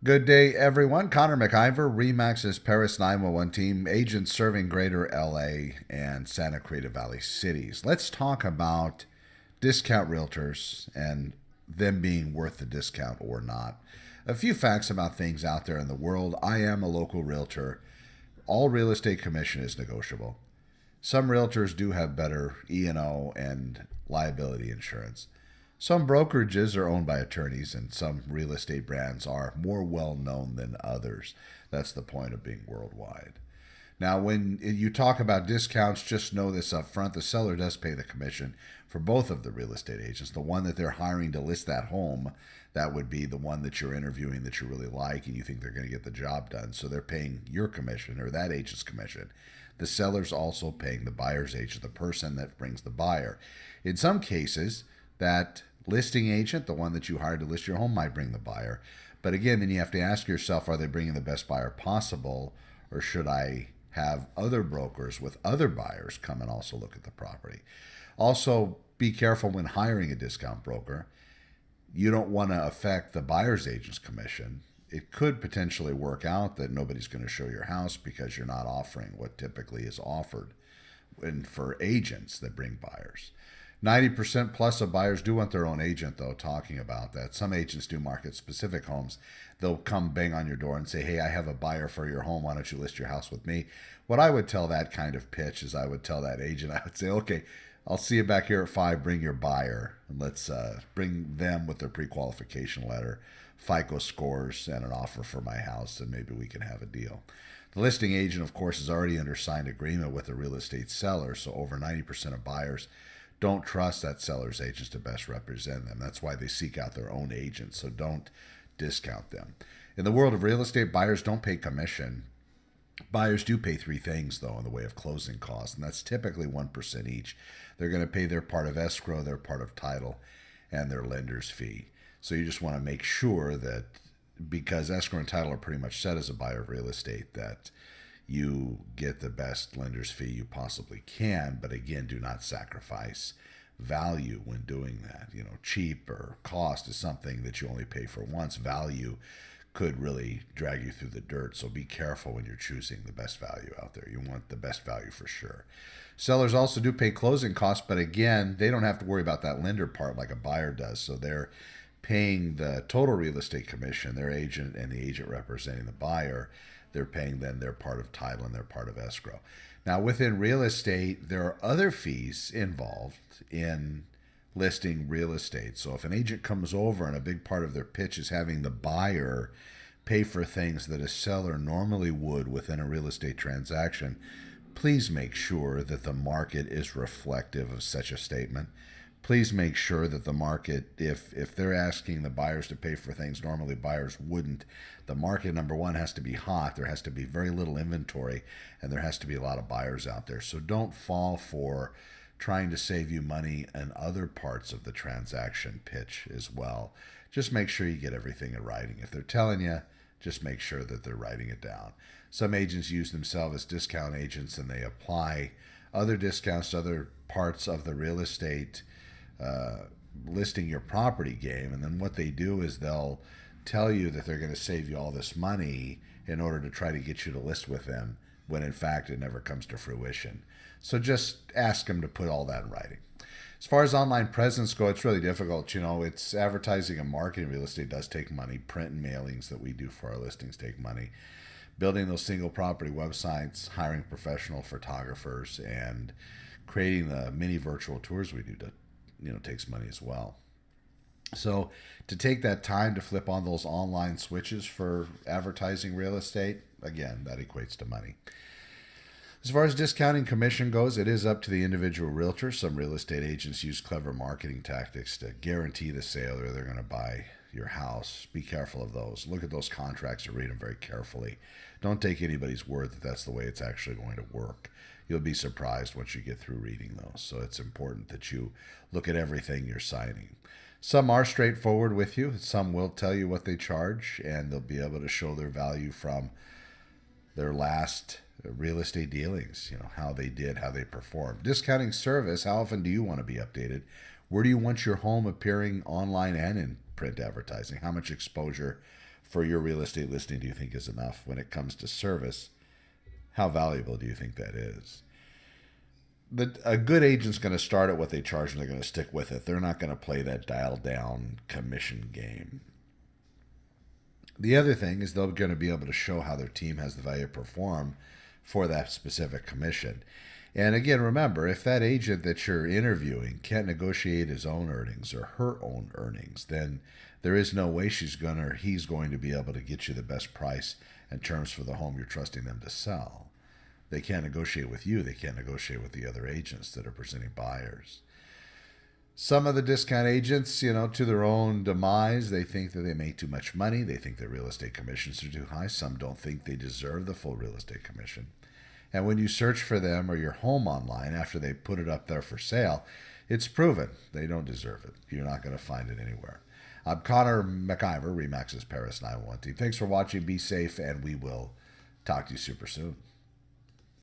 Good day, everyone. Connor McIver, Remax's Paris 911 team, agents serving greater LA and Santa Clarita Valley cities. Let's talk about discount realtors and them being worth the discount or not. A few facts about things out there in the world. I am a local realtor. All real estate commission is negotiable. Some realtors do have better E&O and liability insurance. Some brokerages are owned by attorneys, and some real estate brands are more well known than others. That's the point of being worldwide. Now, when you talk about discounts, just know this up front. The seller does pay the commission for both of the real estate agents. The one that they're hiring to list that home, that would be the one that you're interviewing that you really like and you think they're going to get the job done. So they're paying your commission or that agent's commission. The seller's also paying the buyer's agent, the person that brings the buyer. In some cases, that listing agent, the one that you hired to list your home, might bring the buyer. But again, then you have to ask yourself, are they bringing the best buyer possible, or should I have other brokers with other buyers come and also look at the property? Also, be careful when hiring a discount broker. You don't want to affect the buyer's agent's commission. It could potentially work out that nobody's going to show your house because you're not offering what typically is offered and for agents that bring buyers. 90% plus of buyers do want their own agent, though, talking about that. Some agents do market specific homes. They'll come bang on your door and say, hey, I have a buyer for your home. Why don't you list your house with me? What I would tell that kind of pitch is I would tell that agent, I would say, okay, I'll see you back here at 5. Bring your buyer. And let's bring them with their pre-qualification letter, FICO scores, and an offer for my house, and maybe we can have a deal. The listing agent, of course, is already under signed agreement with the real estate seller, so over 90% of buyers don't trust that seller's agents to best represent them. That's why they seek out their own agents, so don't discount them. In the world of real estate, buyers don't pay commission. Buyers do pay 3 things, though, in the way of closing costs, and that's typically 1% each. They're going to pay their part of escrow, their part of title, and their lender's fee. So you just want to make sure that, because escrow and title are pretty much set as a buyer of real estate, that you get the best lender's fee you possibly can. But again, do not sacrifice value when doing that. Cheap or cost is something that you only pay for once. Value could really drag you through the dirt. So be careful when you're choosing the best value out there. You want the best value for sure. Sellers also do pay closing costs, but again, they don't have to worry about that lender part like a buyer does. So they're paying the total real estate commission, their agent and the agent representing the buyer. They're paying then their part of title and their part of escrow. Now, within real estate, there are other fees involved in listing real estate. So if an agent comes over and a big part of their pitch is having the buyer pay for things that a seller normally would within a real estate transaction, please make sure that the market is reflective of such a statement. Please make sure that the market, if they're asking the buyers to pay for things normally buyers wouldn't, the market, number one, has to be hot. There has to be very little inventory, and there has to be a lot of buyers out there. So don't fall for trying to save you money in other parts of the transaction pitch as well. Just make sure you get everything in writing. If they're telling you, just make sure that they're writing it down. Some agents use themselves as discount agents, and they apply other discounts to other parts of the real estate listing your property game. And then what they do is they'll tell you that they're going to save you all this money in order to try to get you to list with them, when in fact it never comes to fruition. So just ask them to put all that in writing. As far as online presence go, it's really difficult. It's advertising and marketing. Real estate does take money. Print and mailings that we do for our listings take money. Building those single property websites, hiring professional photographers, and creating the mini virtual tours we do takes money as well. So to take that time to flip on those online switches for advertising real estate, again, that equates to money. As far as discounting commission goes, it is up to the individual realtor. Some real estate agents use clever marketing tactics to guarantee the sale, or they're going to buy your house. Be careful of those. Look at those contracts and read them very carefully. Don't take anybody's word that that's the way it's actually going to work. You'll be surprised once you get through reading those. So it's important that you look at everything you're signing. Some are straightforward with you. Some will tell you what they charge, and they'll be able to show their value from their last real estate dealings, how they did, how they performed. Discounting service, how often do you want to be updated? Where do you want your home appearing online and in print advertising? How much exposure for your real estate listing do you think is enough? When it comes to service, how valuable do you think that is? A good agent's going to start at what they charge and they're going to stick with it. They're not going to play that dial down commission game. The other thing is they're going to be able to show how their team has the value to perform for that specific commission. And again, remember, if that agent that you're interviewing can't negotiate his own earnings or her own earnings, then there is no way he's going to be able to get you the best price and terms for the home you're trusting them to sell. They can't negotiate with you. They can't negotiate with the other agents that are presenting buyers. Some of the discount agents, to their own demise, they think that they make too much money. They think their real estate commissions are too high. Some don't think they deserve the full real estate commission. And when you search for them or your home online after they put it up there for sale, it's proven they don't deserve it. You're not going to find it anywhere. I'm Connor McIver, Remax's Paris 911 team. Thanks for watching. Be safe, and we will talk to you super soon.